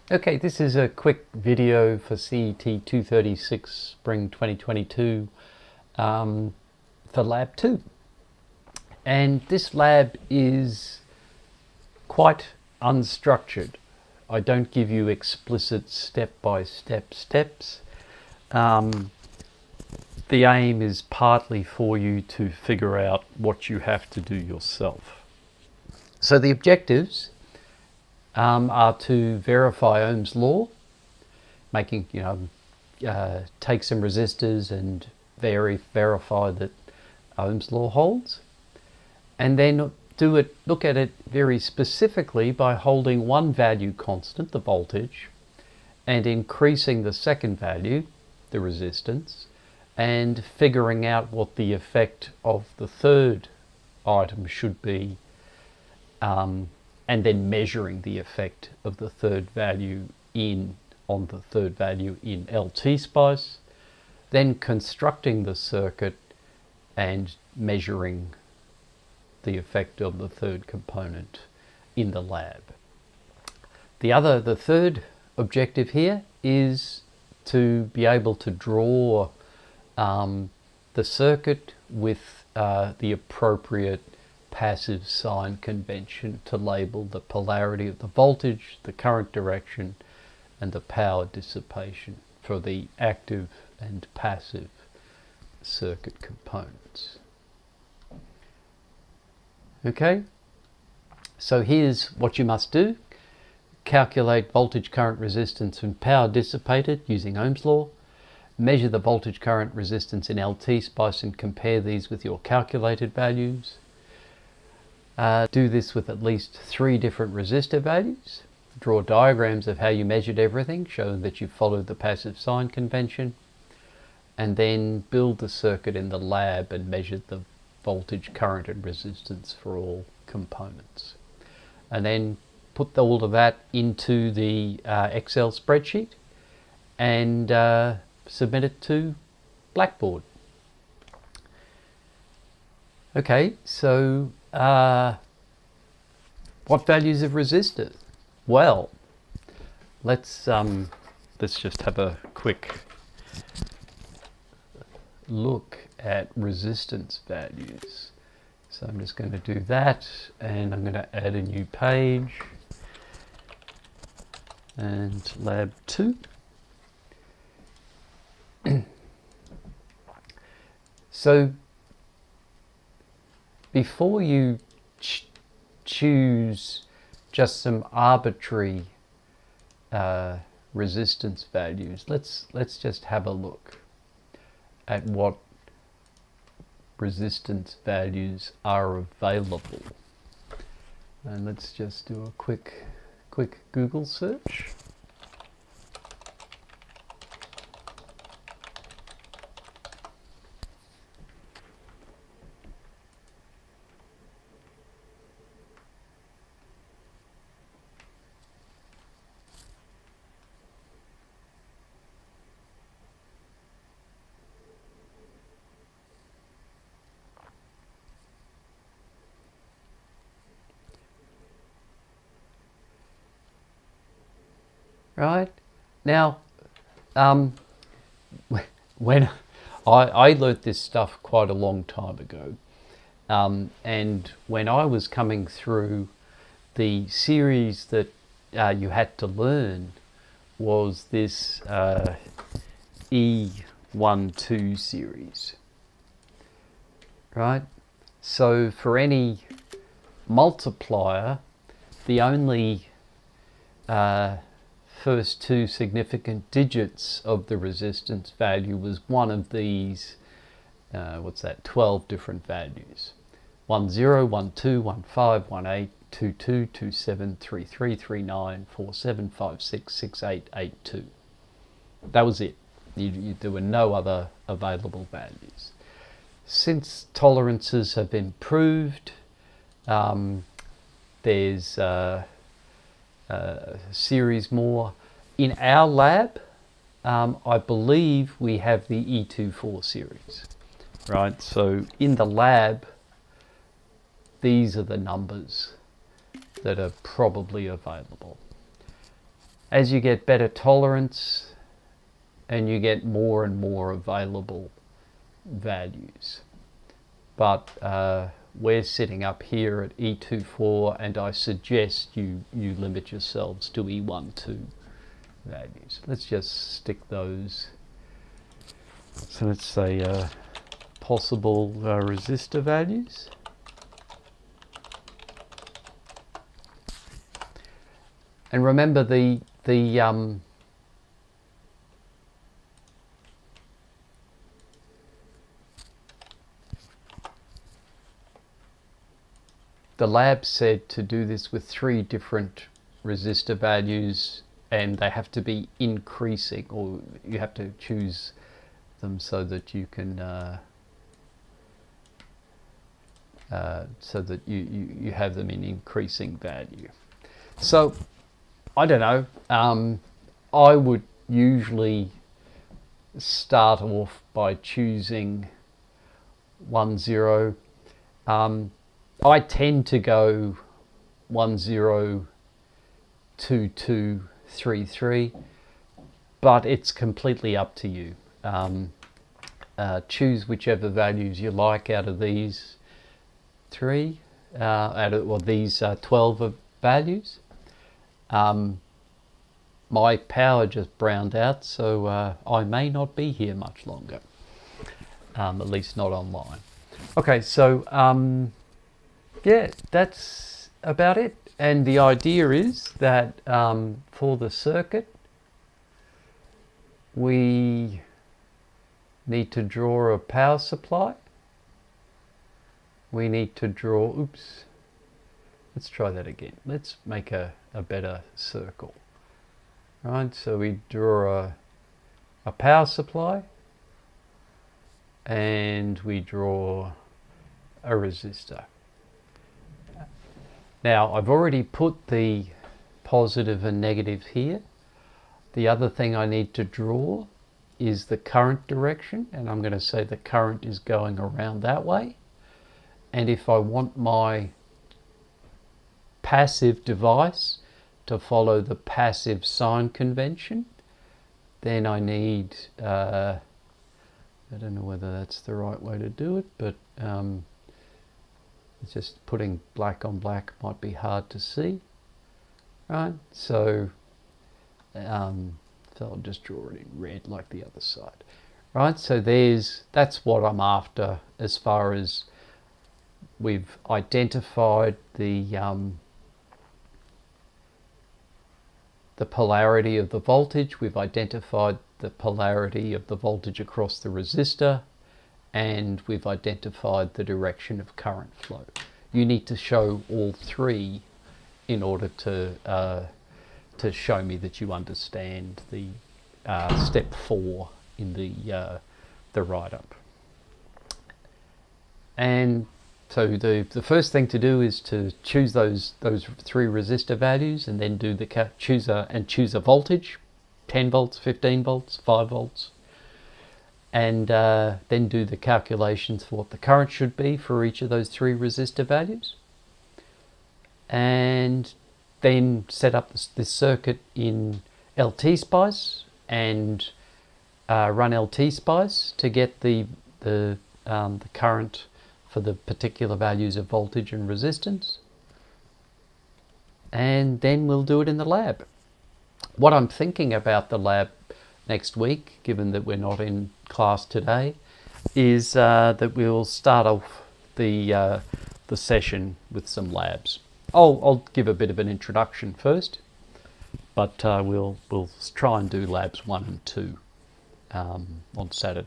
Okay, this is a quick video for CET236 Spring 2022 for Lab 2. And this lab is quite unstructured. I don't give you explicit step-by-step steps. The aim is partly for you to figure out what you have to do yourself. So the objectives are to verify Ohm's law, making, take some resistors and verify that Ohm's law holds, and then look at it very specifically by holding one value constant, the voltage, and increasing the second value, the resistance, and figuring out what the effect of the third item should be, and then measuring the effect of the third value on the third value in LT spice, then constructing the circuit and measuring the effect of the third component in the lab. The third objective here is to be able to draw the circuit with the appropriate passive sign convention to label the polarity of the voltage, the current direction, and the power dissipation for the active and passive circuit components. Okay, so here's what you must do. Calculate voltage, current, resistance, and power dissipated using Ohm's law. Measure the voltage, current, resistance in LT spice and compare these with your calculated values. Do this with at least 3 different resistor values. Draw diagrams of how you measured everything, showing that you followed the passive sign convention. And then build the circuit in the lab and measure the voltage, current, and resistance for all components. And then put all of that into the Excel spreadsheet and submit it to Blackboard. Okay, so what values of resistor? Well, let's just have a quick look at resistance values. So I'm just going to do that, and I'm going to add a new page and lab 2. So before you choose just some arbitrary resistance values, let's just have a look at what resistance values are available. And let's just do a quick Google search. Right now, when I learnt this stuff quite a long time ago, and when I was coming through, the series that you had to learn was this E12 series, right? So for any multiplier, the only first 2 significant digits of the resistance value was one of these, 12 different values. 10, 12, 15, 18, 22, 27, 33, 39, 47, 56, 68, 82. That was it. There were no other available values. Since tolerances have been proved, there's series more. In our lab, I believe we have the E24 series, right? So in the lab, these are the numbers that are probably available. as you get better tolerance and you get more and more available values. But we're sitting up here at E24, and I suggest you limit yourselves to E12 values. Let's just stick those. So let's say possible resistor values. And remember the lab said to do this with 3 different resistor values, and they have to be increasing, or you have to choose them so that you can so that you have them in increasing value. So I don't know, I would usually start off by choosing 10. I tend to go 102233, but it's completely up to you. Choose whichever values you like out of these 3, these 12 values. My power just browned out, so I may not be here much longer, at least not online. Okay, so yeah, that's about it. And the idea is that for the circuit, we need to draw a power supply. We need to draw, oops, let's try that again. Let's make a better circle. Right, so we draw a power supply, and we draw a resistor. Now, I've already put the positive and negative here. The other thing I need to draw is the current direction, and I'm going to say the current is going around that way. And if I want my passive device to follow the passive sign convention, then I need, I don't know whether that's the right way to do it, but it's just putting black on black might be hard to see, right? So, so I'll just draw it in red like the other side, right? So that's what I'm after as far as we've identified the polarity of the voltage, we've identified the polarity of the voltage across the resistor, and we've identified the direction of current flow. You need to show all 3 in order to show me that you understand the step 4 in the write-up. And so the first thing to do is to choose those 3 resistor values, and then do the choose a voltage, 10 volts, 15 volts, 5 volts, and then do the calculations for what the current should be for each of those 3 resistor values, and then set up this circuit in LT-Spice and run LT-Spice to get the current for the particular values of voltage and resistance, and then we'll do it in the lab. What I'm thinking about the lab next week, given that we're not in class today, is that we'll start off the session with some labs. I'll give a bit of an introduction first, but we'll try and do labs 1 and 2 on Saturday.